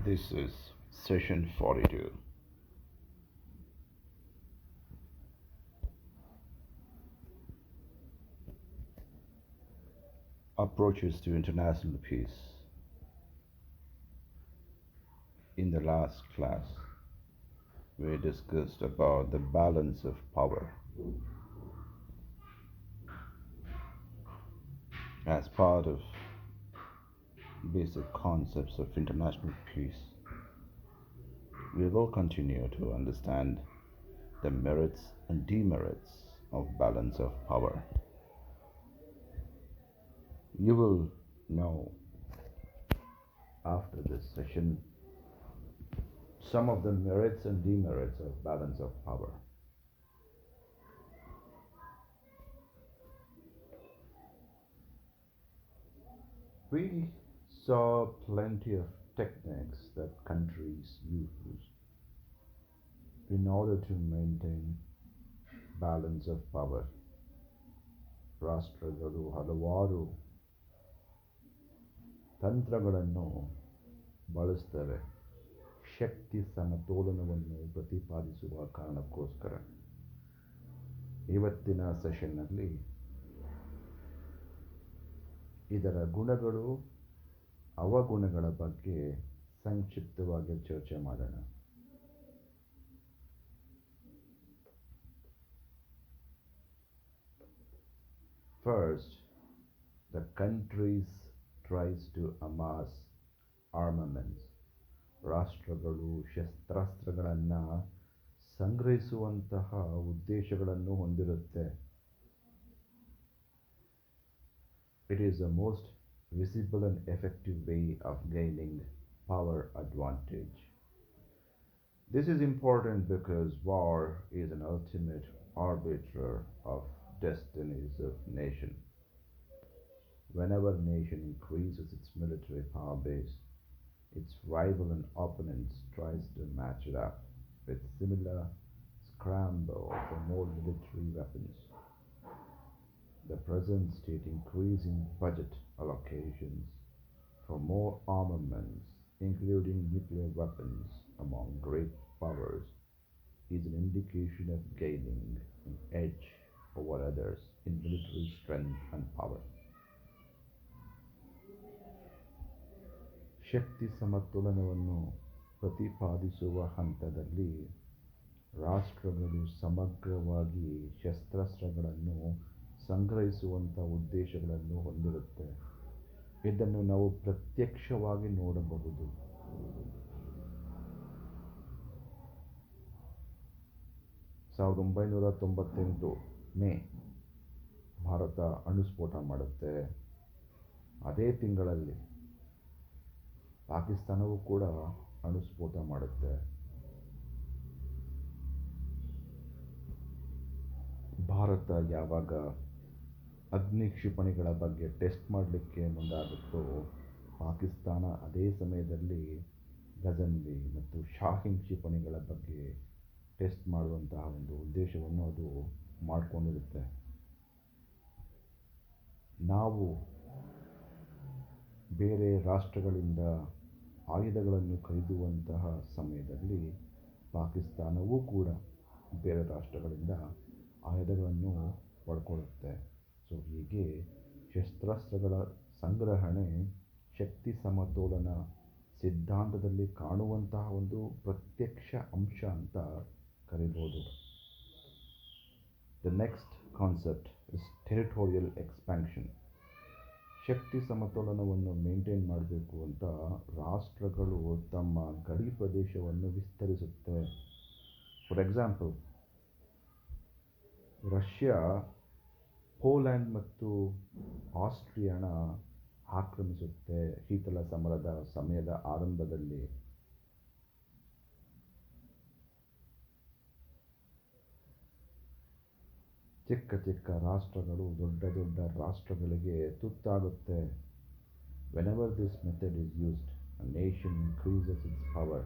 This is session 42. Approaches to international peace. In the last class, we discussed about the balance of power. As part of basic concepts of international peace, we will continue to understand the merits and demerits of balance of power. You will know after this session some of the merits and demerits of balance of power. We saw plenty of techniques that countries use in order to maintain balance of power. ರಾಷ್ಟ್ರಗಳು ಹಲವಾರು ತಂತ್ರಗಳನ್ನು ಬಳಸ್ತವೆ ಶಕ್ತಿ ಸಮತೋಲನವನ್ನು ಪ್ರತಿಪಾದಿಸುವ ಕಾರಣಕ್ಕೋಸ್ಕರ. ಇವತ್ತಿನ ಸೆಷನ್ನಲ್ಲಿ ಇದರ ಗುಣಗಳು ಅವಗುಣಗಳ ಬಗ್ಗೆ ಸಂಕ್ಷಿಪ್ತವಾಗಿ ಚರ್ಚೆ ಮಾಡೋಣ. First, the countries tries to amass armaments. ರಾಷ್ಟ್ರಗಳು ಶಸ್ತ್ರಾಸ್ತ್ರಗಳನ್ನು ಸಂಗ್ರಹಿಸುವಂತಹ ಉದ್ದೇಶಗಳನ್ನು ಹೊಂದಿರುತ್ತೆ. It is the most visible and effective way of gaining power advantage. This is important because war is an ultimate arbiter of destinies of nation. Whenever nation increases its military power base, its rival and opponents tries to match it up with similar scramble for more military weapons. The present state increasing budget allocations for more armaments, including nuclear weapons, among great powers is an indication of gaining an edge over others in military strength and power. ಶಕ್ತಿ ಸಮತೋಲನವನ್ನು ಪ್ರತಿಪಾದಿಸುವ ಹಂತದಲ್ಲಿ ರಾಷ್ಟ್ರಗಳು ಸಮಗ್ರವಾಗಿ ಶಸ್ತ್ರಾಸ್ತ್ರಗಳನ್ನು ಸಂಗ್ರಹಿಸುವಂಥ ಉದ್ದೇಶಗಳನ್ನು ಹೊಂದಿರುತ್ತೆ. ಇದನ್ನು ನಾವು ಪ್ರತ್ಯಕ್ಷವಾಗಿ ನೋಡಬಹುದು. ಸಾವಿರದ 1998 ಮೇ ಭಾರತ ಅಣುಸ್ಫೋಟ ಮಾಡುತ್ತೆ. ಅದೇ ತಿಂಗಳಲ್ಲಿ ಪಾಕಿಸ್ತಾನವೂ ಕೂಡ ಅಣುಸ್ಫೋಟ ಮಾಡುತ್ತೆ. ಭಾರತ ಯಾವಾಗ ಅಗ್ನಿ ಕ್ಷಿಪಣಿಗಳ ಬಗ್ಗೆ ಟೆಸ್ಟ್ ಮಾಡಲಿಕ್ಕೆ ಮುಂದಾಗುತ್ತೋ, ಪಾಕಿಸ್ತಾನ ಅದೇ ಸಮಯದಲ್ಲಿ ಗಜನ್ವಿ ಮತ್ತು ಶಾಹಿನ್ ಕ್ಷಿಪಣಿಗಳ ಬಗ್ಗೆ ಟೆಸ್ಟ್ ಮಾಡುವಂತಹ ಒಂದು ಉದ್ದೇಶವನ್ನು ಅದು ಮಾಡಿಕೊಂಡಿರುತ್ತೆ. ನಾವು ಬೇರೆ ರಾಷ್ಟ್ರಗಳಿಂದ ಆಯುಧಗಳನ್ನು ಖರೀದುವಂತಹ ಸಮಯದಲ್ಲಿ ಪಾಕಿಸ್ತಾನವೂ ಕೂಡ ಬೇರೆ ರಾಷ್ಟ್ರಗಳಿಂದ ಆಯುಧಗಳನ್ನು ಪಡ್ಕೊಳ್ಳುತ್ತೆ. ಸೊ ಹೀಗೆ ಶಸ್ತ್ರಾಸ್ತ್ರಗಳ ಸಂಗ್ರಹಣೆ ಶಕ್ತಿ ಸಮತೋಲನ ಸಿದ್ಧಾಂತದಲ್ಲಿ ಕಾಣುವಂತಹ ಒಂದು ಪ್ರತ್ಯಕ್ಷ ಅಂಶ ಅಂತ ಕರಿಬೋದು. The next concept is territorial expansion. ಶಕ್ತಿ ಸಮತೋಲನವನ್ನು ಮೇಂಟೈನ್ ಮಾಡಬೇಕು ಅಂತ ರಾಷ್ಟ್ರಗಳು ತಮ್ಮ ಗಡಿ ಪ್ರದೇಶವನ್ನು ವಿಸ್ತರಿಸುತ್ತೆ. ಫಾರ್ ಎಕ್ಸಾಂಪಲ್, ರಷ್ಯಾ ಪೋಲ್ಯಾಂಡ್ ಮತ್ತು ಆಸ್ಟ್ರಿಯಾನ ಆಕ್ರಮಿಸುತ್ತೆ ಶೀತಲ ಸಮರದ ಸಮಯದ ಆರಂಭದಲ್ಲಿ. ಚಿಕ್ಕ ಚಿಕ್ಕ ರಾಷ್ಟ್ರಗಳು ದೊಡ್ಡ ದೊಡ್ಡ ರಾಷ್ಟ್ರಗಳಿಗೆ ತುತ್ತಾಗುತ್ತೆ. Whenever this method is used, a nation increases its power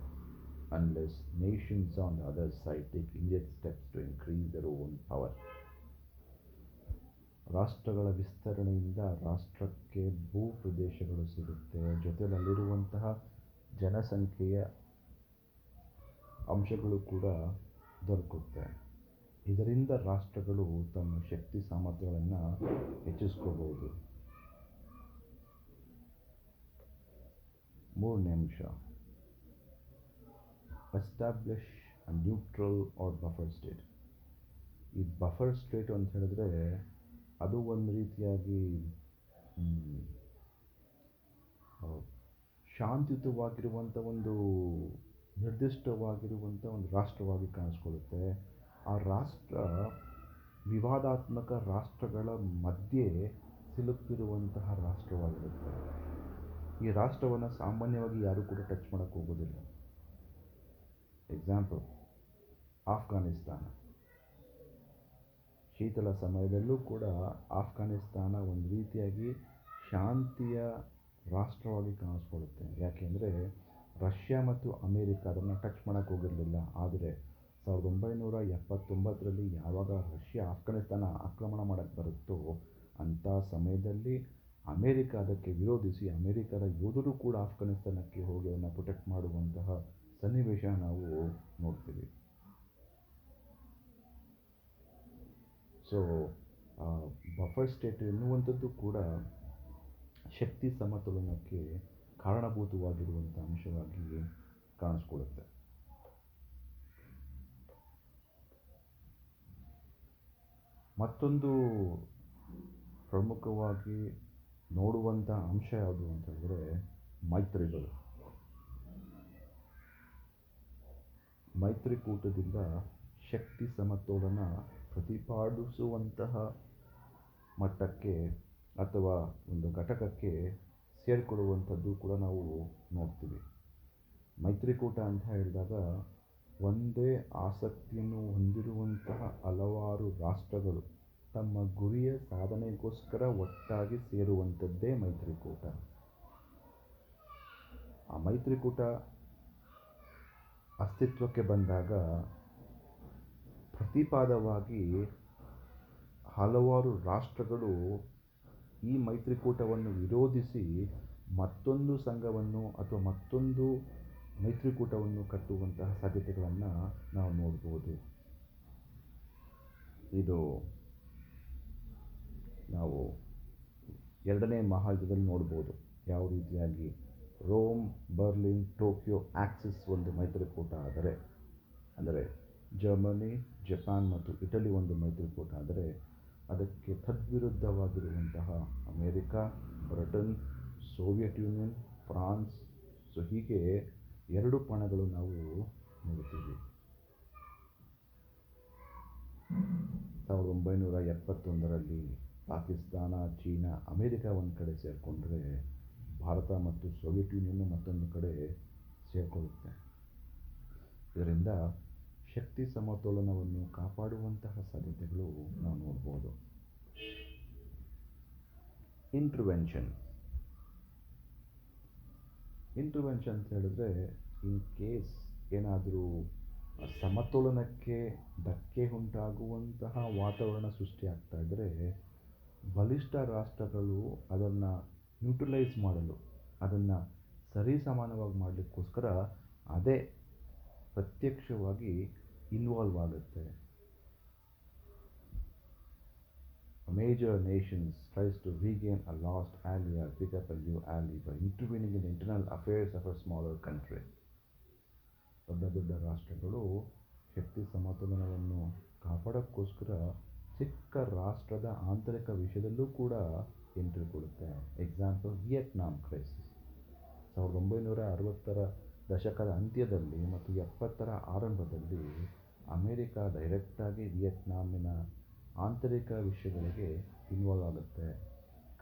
unless nations on the other side take immediate steps to increase their own power. ರಾಷ್ಟ್ರಗಳ ವಿಸ್ತರಣೆಯಿಂದ ರಾಷ್ಟ್ರಕ್ಕೆ ಭೂ ಪ್ರದೇಶಗಳು ಸಿಗುತ್ತೆ. ಜೊತೆಯಲ್ಲಿರುವಂತಹ ಜನಸಂಖ್ಯೆಯ ಅಂಶಗಳು ಕೂಡ ದೊರಕುತ್ತೆ. ಇದರಿಂದ ರಾಷ್ಟ್ರಗಳು ತಮ್ಮ ಶಕ್ತಿ ಸಾಮರ್ಥ್ಯಗಳನ್ನು ಹೆಚ್ಚಿಸ್ಕೋಬಹುದು. ಮೂರನೇ ಅಂಶ, establish a neutral or buffer state. ಈ ಬಫರ್ ಸ್ಟೇಟ್ ಅಂತ ಹೇಳಿದ್ರೆ ಅದು ಒಂದು ರೀತಿಯಾಗಿ ಶಾಂತಿಯುತವಾಗಿರುವಂಥ ಒಂದು ನಿರ್ದಿಷ್ಟವಾಗಿರುವಂಥ ಒಂದು ರಾಷ್ಟ್ರವಾಗಿ ಕಾಣಿಸ್ಕೊಳ್ಳುತ್ತೆ. ಆ ರಾಷ್ಟ್ರ ವಿವಾದಾತ್ಮಕ ರಾಷ್ಟ್ರಗಳ ಮಧ್ಯೆ ಸಿಲುಕಿರುವಂತಹ ರಾಷ್ಟ್ರವಾಗಿರುತ್ತೆ. ಈ ರಾಷ್ಟ್ರವನ್ನು ಸಾಮಾನ್ಯವಾಗಿ ಯಾರೂ ಕೂಡ ಟಚ್ ಮಾಡೋಕ್ಕೆ ಹೋಗೋದಿಲ್ಲ. ಎಕ್ಸಾಂಪಲ್, ಆಫ್ಘಾನಿಸ್ತಾನ. ಶೀತಲ ಸಮಯದಲ್ಲೂ ಕೂಡ ಆಫ್ಘಾನಿಸ್ತಾನ ಒಂದು ರೀತಿಯಾಗಿ ಶಾಂತಿಯ ರಾಷ್ಟ್ರವಾಗಿ ಕಾಣಿಸ್ಕೊಳ್ಳುತ್ತೆ. ಯಾಕೆಂದರೆ ರಷ್ಯಾ ಮತ್ತು ಅಮೇರಿಕ ಅದನ್ನು ಟಚ್ ಮಾಡೋಕ್ಕೆ ಹೋಗಿರಲಿಲ್ಲ. ಆದರೆ 1979ರಲ್ಲಿ ಯಾವಾಗ ರಷ್ಯಾ ಆಫ್ಘಾನಿಸ್ತಾನ ಆಕ್ರಮಣ ಮಾಡೋಕ್ಕೆ ಬರುತ್ತೋ ಅಂಥ ಸಮಯದಲ್ಲಿ ಅಮೇರಿಕ ಅದಕ್ಕೆ ವಿರೋಧಿಸಿ ಅಮೇರಿಕದ ಯೋಧರು ಕೂಡ ಆಫ್ಘಾನಿಸ್ತಾನಕ್ಕೆ ಹೋಗಿ ಅದನ್ನು ಪ್ರೊಟೆಕ್ಟ್ ಮಾಡುವಂತಹ ಸನ್ನಿವೇಶ ನಾವು ನೋಡ್ತೀವಿ. ಸೊ ಬಫರ್ ಸ್ಟೇಟ್ ಎನ್ನುವಂಥದ್ದು ಕೂಡ ಶಕ್ತಿ ಸಮತೋಲನಕ್ಕೆ ಕಾರಣಭೂತವಾಗಿರುವಂಥ ಅಂಶವಾಗಿ ಕಾಣಿಸ್ಕೊಳ್ಳುತ್ತೆ. ಮತ್ತೊಂದು ಪ್ರಮುಖವಾಗಿ ನೋಡುವಂಥ ಅಂಶ ಯಾವುದು ಅಂತ ಹೇಳಿದ್ರೆ ಮೈತ್ರಿಗಳು. ಮೈತ್ರಿಕೂಟದಿಂದ ಶಕ್ತಿ ಸಮತೋಲನ ಪ್ರತಿಪಾದಿಸುವಂತಹ ಮಟ್ಟಕ್ಕೆ ಅಥವಾ ಒಂದು ಘಟಕಕ್ಕೆ ಸೇರಿಕೊಳ್ಳುವಂಥದ್ದು ಕೂಡ ನಾವು ನೋಡ್ತೀವಿ. ಮೈತ್ರಿಕೂಟ ಅಂತ ಹೇಳಿದಾಗ ಒಂದೇ ಆಸಕ್ತಿಯನ್ನು ಹೊಂದಿರುವಂತಹ ಹಲವಾರು ರಾಷ್ಟ್ರಗಳು ತಮ್ಮ ಗುರಿಯ ಸಾಧನೆಗೋಸ್ಕರ ಒಟ್ಟಾಗಿ ಸೇರುವಂಥದ್ದೇ ಮೈತ್ರಿಕೂಟ. ಆ ಮೈತ್ರಿಕೂಟ ಅಸ್ತಿತ್ವಕ್ಕೆ ಬಂದಾಗ ಪ್ರತಿಪಾದವಾಗಿ ಹಲವಾರು ರಾಷ್ಟ್ರಗಳು ಈ ಮೈತ್ರಿಕೂಟವನ್ನು ವಿರೋಧಿಸಿ ಮತ್ತೊಂದು ಸಂಘವನ್ನು ಅಥವಾ ಮತ್ತೊಂದು ಮೈತ್ರಿಕೂಟವನ್ನು ಕಟ್ಟುವಂತಹ ಸಾಧ್ಯತೆಗಳನ್ನು ನಾವು ನೋಡ್ಬೋದು. ಇದು ನಾವು ಎರಡನೇ ಮಹಾಯುದ್ಧದಲ್ಲಿ ನೋಡ್ಬೋದು. ಯಾವ ರೀತಿಯಾಗಿ ರೋಮ್, ಬರ್ಲಿನ್, ಟೋಕಿಯೋ ಆಕ್ಸಿಸ್ ಒಂದು ಮೈತ್ರಿಕೂಟ ಅಂದರೆ ಜರ್ಮನಿ, ಜಪಾನ್ ಮತ್ತು ಇಟಲಿ ಒಂದು ಮೈತ್ರಿಕೂಟ ಆದರೆ ಅದಕ್ಕೆ ತದ್ವಿರುದ್ಧವಾಗಿರುವಂತಹ America, Britain, Soviet Union, France, so ಹೀಗೆ ಎರಡು ಪಣಗಳು ನಾವು ನೋಡ್ತೀವಿ. 1971ರಲ್ಲಿ ಪಾಕಿಸ್ತಾನ, ಚೀನಾ, ಅಮೇರಿಕ ಒಂದು ಕಡೆ ಸೇರಿಕೊಂಡ್ರೆ ಭಾರತ ಮತ್ತು ಸೋವಿಯತ್ ಯೂನಿಯನ್ ಮತ್ತೊಂದು ಕಡೆ ಸೇರಿಕೊಳ್ಳುತ್ತೆ. ಇದರಿಂದ ಶಕ್ತಿ ಸಮತೋಲನವನ್ನು ಕಾಪಾಡುವಂತಹ ಸಾಧ್ಯತೆಗಳು ನಾವು ನೋಡ್ಬೋದು. ಇಂಟರ್ವೆನ್ಷನ್ ಅಂತ ಹೇಳಿದ್ರೆ ಇನ್ ಕೇಸ್ ಏನಾದರೂ ಸಮತೋಲನಕ್ಕೆ ಧಕ್ಕೆ ಉಂಟಾಗುವಂತಹ ವಾತಾವರಣ ಸೃಷ್ಟಿಯಾಗ್ತಾ ಇದ್ದರೆ ಬಲಿಷ್ಠ ರಾಷ್ಟ್ರಗಳು ಅದನ್ನು ನ್ಯೂಟ್ರಲೈಸ್ ಮಾಡಲು, ಅದನ್ನು ಸರಿಸಮಾನವಾಗಿ ಮಾಡಲಿಕ್ಕೋಸ್ಕರ ಅದೇ ಪ್ರತ್ಯಕ್ಷವಾಗಿ ಇನ್ವಾಲ್ವ್ ಆಗುತ್ತೆ. A major nation tries to regain a lost ally or pick up a new ally by intervening in the internal affairs of a smaller country. ದೊಡ್ಡ ರಾಷ್ಟ್ರಗಳು ಶಕ್ತಿ ಸಮತೋಲನವನ್ನು ಕಾಪಾಡೋಕ್ಕೋಸ್ಕರ ಚಿಕ್ಕ ರಾಷ್ಟ್ರದ ಆಂತರಿಕ ವಿಷಯದಲ್ಲೂ ಕೂಡ ಎಂಟ್ರಿ ಕೊಡುತ್ತೆ. ಎಕ್ಸಾಂಪಲ್, ವಿಯೆಟ್ನಾಂ ಕ್ರೈಸಿಸ್ 1960ರ ದಶಕದ ಅಂತ್ಯದಲ್ಲಿ ಮತ್ತು 70ರ ಆರಂಭದಲ್ಲಿ ಅಮೇರಿಕ ಡೈರೆಕ್ಟಾಗಿ ವಿಯೆಟ್ನಾಮಿನ ಆಂತರಿಕ ವಿಷಯಗಳಿಗೆ ಇನ್ವಾಲ್ವ್ ಆಗುತ್ತೆ.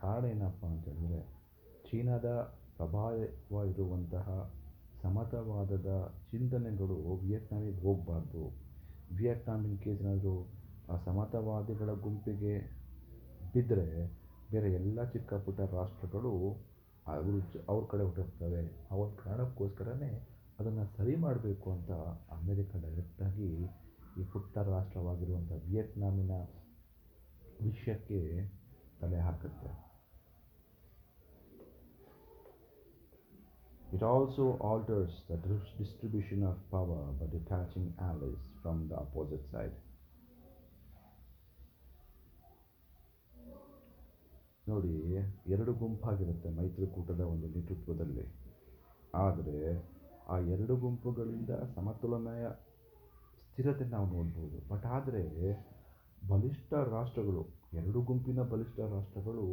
ಕಾರಣ ಏನಪ್ಪ ಅಂತ ಹೇಳಿದ್ರೆ ಚೀನಾದ ಪ್ರಭಾವ ಇರುವಂತಹ ಸಮತಾವಾದದ ಚಿಂತನೆಗಳು ವಿಯೆಟ್ನಾಮಿಗೆ ಹೋಗಬಾರ್ದು. ವಿಯೆಟ್ನಾಮಿನ ಕೇಸ್ ಏನಾದರೂ ಆ ಸಮತಾವಾದಿಗಳ ಗುಂಪಿಗೆ ಬಿದ್ದರೆ ಬೇರೆ ಎಲ್ಲ ಚಿಕ್ಕ ಪುಟ್ಟ ರಾಷ್ಟ್ರಗಳು ಅವ್ರ ಕಡೆ ಹೊರಟೋಗ್ತವೆ. ಆ ಒಂದು ಕಾರಣಕ್ಕೋಸ್ಕರನೇ ಅದನ್ನು ಸರಿ ಮಾಡಬೇಕು ಅಂತ ಅಮೇರಿಕ ಡೈರೆಕ್ಟಾಗಿ ಈ ಪುಟ್ಟ ರಾಷ್ಟ್ರವಾಗಿರುವಂಥ ವಿಯೆಟ್ನಾಮಿನ ವಿಷಯಕ್ಕೆ ತಲೆ ಹಾಕುತ್ತೆ. It also alters the distribution of power by detaching allies from the opposite side. ನೋಡಿ, ಎರಡು ಗುಂಪಾಗಿರುತ್ತೆ ಮೈತ್ರಿಕೂಟದ ಒಂದು ನೇತೃತ್ವದಲ್ಲಿ. ಆದರೆ ಆ ಎರಡು ಗುಂಪುಗಳಿಂದ ಸಮತೋಲನೆಯ ಸ್ಥಿರತೆ ನಾವು ನೋಡ್ಬೋದು. ಬಟ್ ಆದರೆ ಬಲಿಷ್ಠ ರಾಷ್ಟ್ರಗಳು, ಎರಡು ಗುಂಪಿನ ಬಲಿಷ್ಠ ರಾಷ್ಟ್ರಗಳು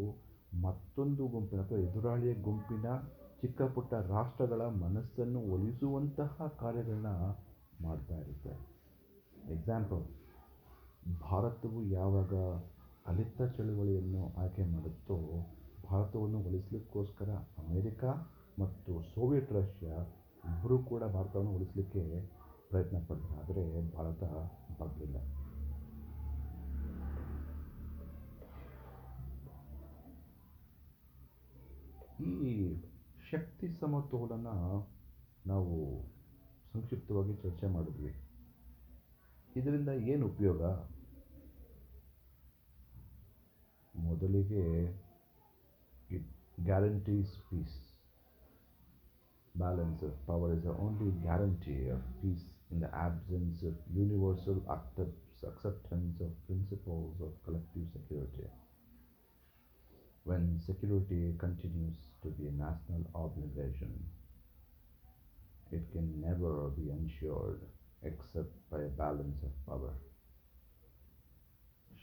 ಮತ್ತೊಂದು ಗುಂಪಿನ ಅಥವಾ ಎದುರಾಳಿಯ ಗುಂಪಿನ ಚಿಕ್ಕ ಪುಟ್ಟ ರಾಷ್ಟ್ರಗಳ ಮನಸ್ಸನ್ನು ಒಲಿಸುವಂತಹ ಕಾರ್ಯಗಳನ್ನ ಮಾಡ್ತಾ ಇರುತ್ತೆ. ಎಕ್ಸಾಂಪಲ್, ಭಾರತವು ಯಾವಾಗ ಹಳಿತ ಚಳುವಳಿಯನ್ನು ಆಯ್ಕೆ ಮಾಡುತ್ತೋ, ಭಾರತವನ್ನು ಒಲಿಸಲಿಕ್ಕೋಸ್ಕರ ಅಮೇರಿಕಾ ಮತ್ತು ಸೋವಿಯತ್ ರಷ್ಯಾ ಇಬ್ಬರೂ ಕೂಡ ಭಾರತವನ್ನು ಉಳಿಸಲಿಕ್ಕೆ ಪ್ರಯತ್ನ ಪಡ್ತಾರೆ. ಆದರೆ ಭಾರತ ಬಗ್ಲಿಲ್ಲ. ಈ ಶಕ್ತಿ ಸಮತೋಲನ ನಾವು ಸಂಕ್ಷಿಪ್ತವಾಗಿ ಚರ್ಚೆ ಮಾಡಿದ್ವಿ. ಇದರಿಂದ ಏನು ಉಪಯೋಗ? ಮೊದಲಿಗೆ it guarantees peace. Balance of power is the only guarantee of peace in the absence of universal acceptance of principles of collective security. When security continues to be a national obligation, it can never be ensured except by a balance of power.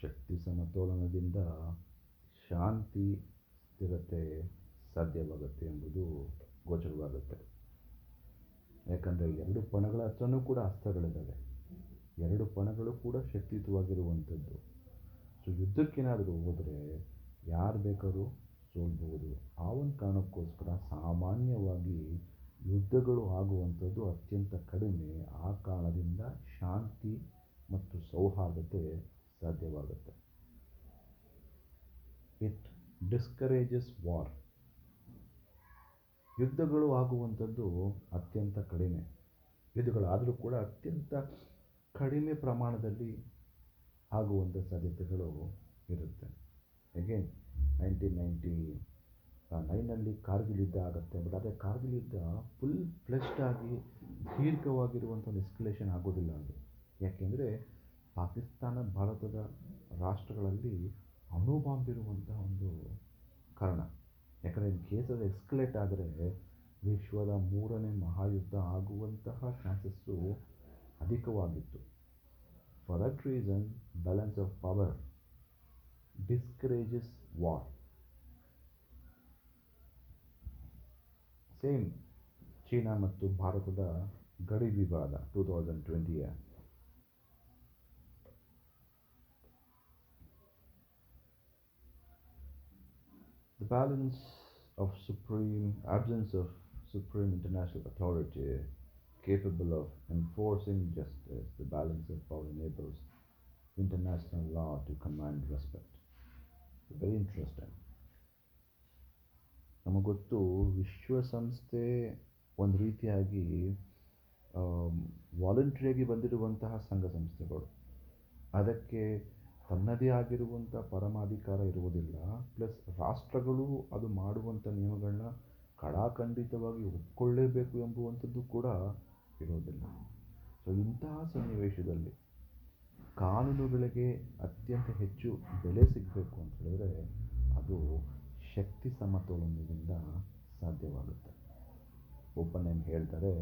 ಶಕ್ತಿ ಸಮತೋಲನದಿಂದ ಶಾಂತಿ ಸ್ಥಿರತೆ ಸಾಧ್ಯವಾಗುತ್ತೆ ಎಂಬುದು ಗೋಚರವಾಗುತ್ತೆ. ಯಾಕಂದರೆ ಎರಡು ಪಣಗಳ ಹತ್ರನೂ ಕೂಡ ಅಸ್ತ್ರಗಳಿದ್ದಾವೆ. ಎರಡು ಪಣಗಳು ಕೂಡ ಶಕ್ತಿಯುತವಾಗಿರುವಂಥದ್ದು. So ಯುದ್ಧಕ್ಕೇನಾದರೂ ಹೋದರೆ ಯಾರು ಬೇಕಾದ್ರೂ ಸೋಲ್ಬೋದು. ಆ ಒಂದು ಕಾರಣಕ್ಕೋಸ್ಕರ ಸಾಮಾನ್ಯವಾಗಿ ಯುದ್ಧಗಳು ಆಗುವಂಥದ್ದು ಅತ್ಯಂತ ಕಡಿಮೆ. ಆ ಕಾರಣದಿಂದ ಶಾಂತಿ ಮತ್ತು ಸೌಹಾರ್ದತೆ ಸಾಧ್ಯವಾಗುತ್ತೆ. It discourages war. ಯುದ್ಧಗಳು ಆಗುವಂಥದ್ದು ಅತ್ಯಂತ ಕಡಿಮೆ. ಯುದ್ಧಗಳಾದರೂ ಕೂಡ ಅತ್ಯಂತ ಕಡಿಮೆ ಪ್ರಮಾಣದಲ್ಲಿ ಆಗುವಂಥ ಸಾಧ್ಯತೆಗಳು ಇರುತ್ತೆ. ಅಗೇನ್ 1999ರಲ್ಲಿ ಕಾರ್ಗಿಲ್ ಯುದ್ಧ ಆಗುತ್ತೆ. ಬಟ್ ಆದರೆ ಕಾರ್ಗಿಲ್ ಯುದ್ಧ ಫುಲ್ ಫ್ಲೆಶ್ಡ್ ಆಗಿ ದೀರ್ಘವಾಗಿರುವಂಥ ಒಂದು ಎಸ್ಕಲೇಷನ್ ಆಗೋದಿಲ್ಲ ಅದು. ಯಾಕೆಂದರೆ ಪಾಕಿಸ್ತಾನ ಭಾರತದ ರಾಷ್ಟ್ರಗಳಲ್ಲಿ ಅಣು ಬಾಂಬ್ ಇರುವಂತಹ ಒಂದು ಕಾರಣ. ಯಾಕಂದರೆ ಇನ್ ಕೇಸ್ ಅದು ಎಸ್ಕಲೇಟ್ ಆದರೆ ವಿಶ್ವದ ಮೂರನೇ ಮಹಾಯುದ್ಧ ಆಗುವಂತಹ ಚಾನ್ಸಸ್ಸು ಅಧಿಕವಾಗಿತ್ತು. For that reason balance of power discourages war. Same China ಮತ್ತು ಭಾರತದ ಗಡಿ ವಿವಾದ 2020ಯ the absence of supreme international authority capable of enforcing justice. The balance of power enables international law to command respect. Very interesting. ನಮಗೊತ್ತು, ವಿಶ್ವಸಂಸ್ಥೆ ಒಂದು ರೀತಿಯಾಗಿ ವಾಲಂಟ್ರಿಯಾಗಿ ಬಂದಿರುವಂತಹ ಸಂಘ ಸಂಸ್ಥೆಗಳು. ಅದಕ್ಕೆ ತನ್ನದೇ ಆಗಿರುವಂಥ ಪರಮಾಧಿಕಾರ ಇರುವುದಿಲ್ಲ. ಪ್ಲಸ್ ರಾಷ್ಟ್ರಗಳು ಅದು ಮಾಡುವಂಥ ನಿಯಮಗಳನ್ನ ಕಡಾಖಂಡಿತವಾಗಿ ಒಪ್ಪಿಕೊಳ್ಳೇಬೇಕು ಎಂಬುವಂಥದ್ದು ಕೂಡ ಇರೋದಿಲ್ಲ. ಸೊ ಇಂತಹ ಸನ್ನಿವೇಶದಲ್ಲಿ ಕಾನೂನುಗಳಿಗೆ ಅತ್ಯಂತ ಹೆಚ್ಚು ಬೆಲೆ ಸಿಗಬೇಕು ಅಂತ ಹೇಳಿದ್ರೆ ಅದು ಶಕ್ತಿ ಸಮತೋಲನದಿಂದ ಸಾಧ್ಯವಾಗುತ್ತೆ. ಓಪನ್ ಹೇಳ್ತಾರೆ,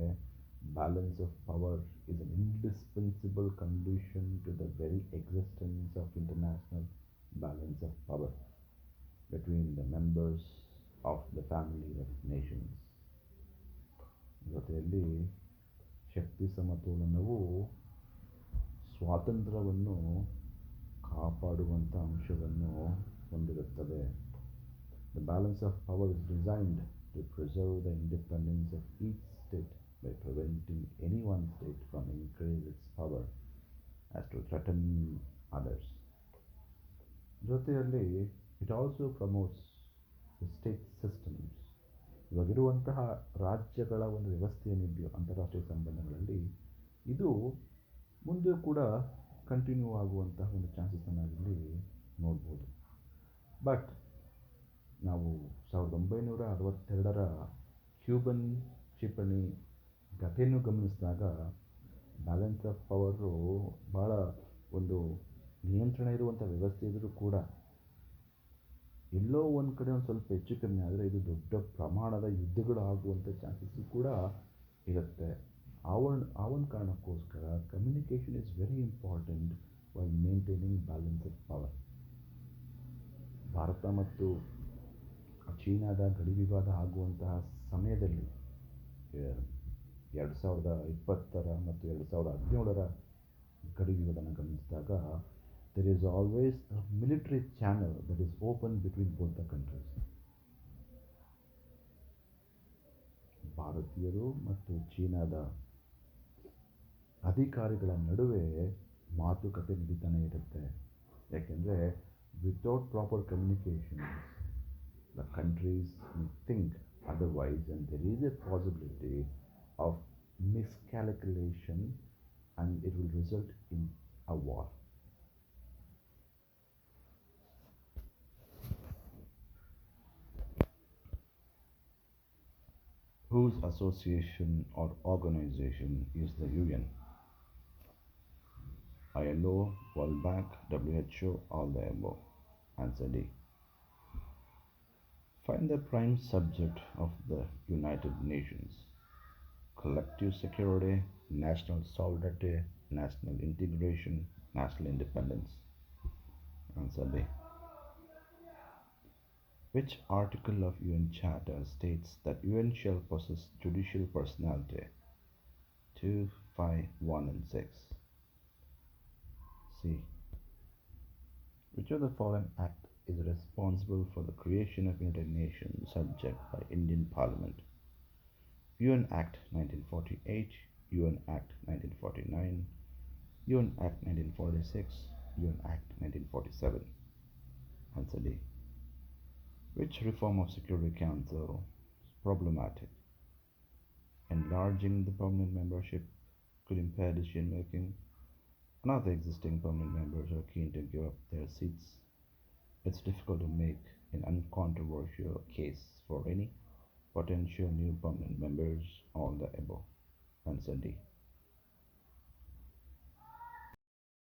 balance of power is an indispensable condition to the very existence of international balance of power between the members of the family of nations. ಜೊತೆಯಲ್ಲಿ ಶಕ್ತಿ ಸಮತೋಲನವು ಸ್ವಾತಂತ್ರ್ಯವನ್ನು ಕಾಪಾಡುವಂಥ ಅಂಶವನ್ನು ಹೊಂದಿರುತ್ತದೆ. The balance of power is designed to preserve the independence of each state by preventing any one state from increasing its power as to threaten others. ಜೊತೆಯಲ್ಲಿ it also promotes the state systems. ಇವಾಗಿರುವಂತಹ ರಾಜ್ಯಗಳ ಒಂದು ವ್ಯವಸ್ಥೆ ಏನಿದೆಯೋ ಅಂತಾರಾಷ್ಟ್ರೀಯ ಸಂಬಂಧಗಳಲ್ಲಿ ಇದು ಮುಂದೆ ಕೂಡ ಕಂಟಿನ್ಯೂ ಆಗುವಂತಹ ಒಂದು ಚಾನ್ಸಸ್ಸನ್ನು ನಾವಿಲ್ಲಿ ನೋಡ್ಬೋದು. ಬಟ್ ನಾವು 1962ರ ಕ್ಯೂಬನ್ ಕ್ಷಿಪಣಿ ಕಥೆಯನ್ನು ಗಮನಿಸಿದಾಗ ಬ್ಯಾಲೆನ್ಸ್ ಆಫ್ ಪವರು ಭಾಳ ಒಂದು ನಿಯಂತ್ರಣ ಇರುವಂಥ ವ್ಯವಸ್ಥೆ ಇದ್ದರೂ ಕೂಡ ಎಲ್ಲೋ ಒಂದು ಕಡೆ ಒಂದು ಸ್ವಲ್ಪ ಹೆಚ್ಚು ಕಮ್ಮಿ ಆದರೆ ಇದು ದೊಡ್ಡ ಪ್ರಮಾಣದ ಯುದ್ಧಗಳು ಆಗುವಂಥ ಚಾನ್ಸಸ್ಸು ಕೂಡ ಇರುತ್ತೆ. ಆ ಒಂದು ಕಾರಣಕ್ಕೋಸ್ಕರ communication is very important while maintaining balance of power. Bharat ಮತ್ತು ಚೀನಾದ ಗಡಿ ವಿವಾದ ಆಗುವಂತಹ ಸಮಯದಲ್ಲಿ 2020 ಮತ್ತು 2017 ಗಡಿ ವಿವಾದನ ಗಮನಿಸಿದಾಗ there is always a military channel that is open between both the countries. ಭಾರತೀಯರು ಮತ್ತು ಚೀನಾದ ಅಧಿಕಾರಿಗಳ ನಡುವೆ ಮಾತುಕತೆ ನಡೀತಾನೆ ಇರುತ್ತೆ. ಯಾಕೆಂದರೆ without proper communication the countries may think otherwise and there is a possibility of miscalculation and it will result in a war. Whose association or organization is the UN? ILO, World Bank, WHO, all the above. Answer D. Find the prime subject of the United Nations. Collective security, national sovereignty, national integration, national independence. Answer B. Which article of UN Charter states that UN shall possess judicial personality? 2, 5, 1 and 6. C. Which of the following act is responsible for the creation of United Nations subject by Indian Parliament? UN Act 1948, UN Act 1949, UN Act 1946, UN Act 1947. Answer D. Which reform of Security Council is problematic? Enlarging the permanent membership could impair decision making. None of the existing permanent members are keen to give up their seats. It's difficult to make an uncontroversial case for any potential new permanent members, all the above. Answer D.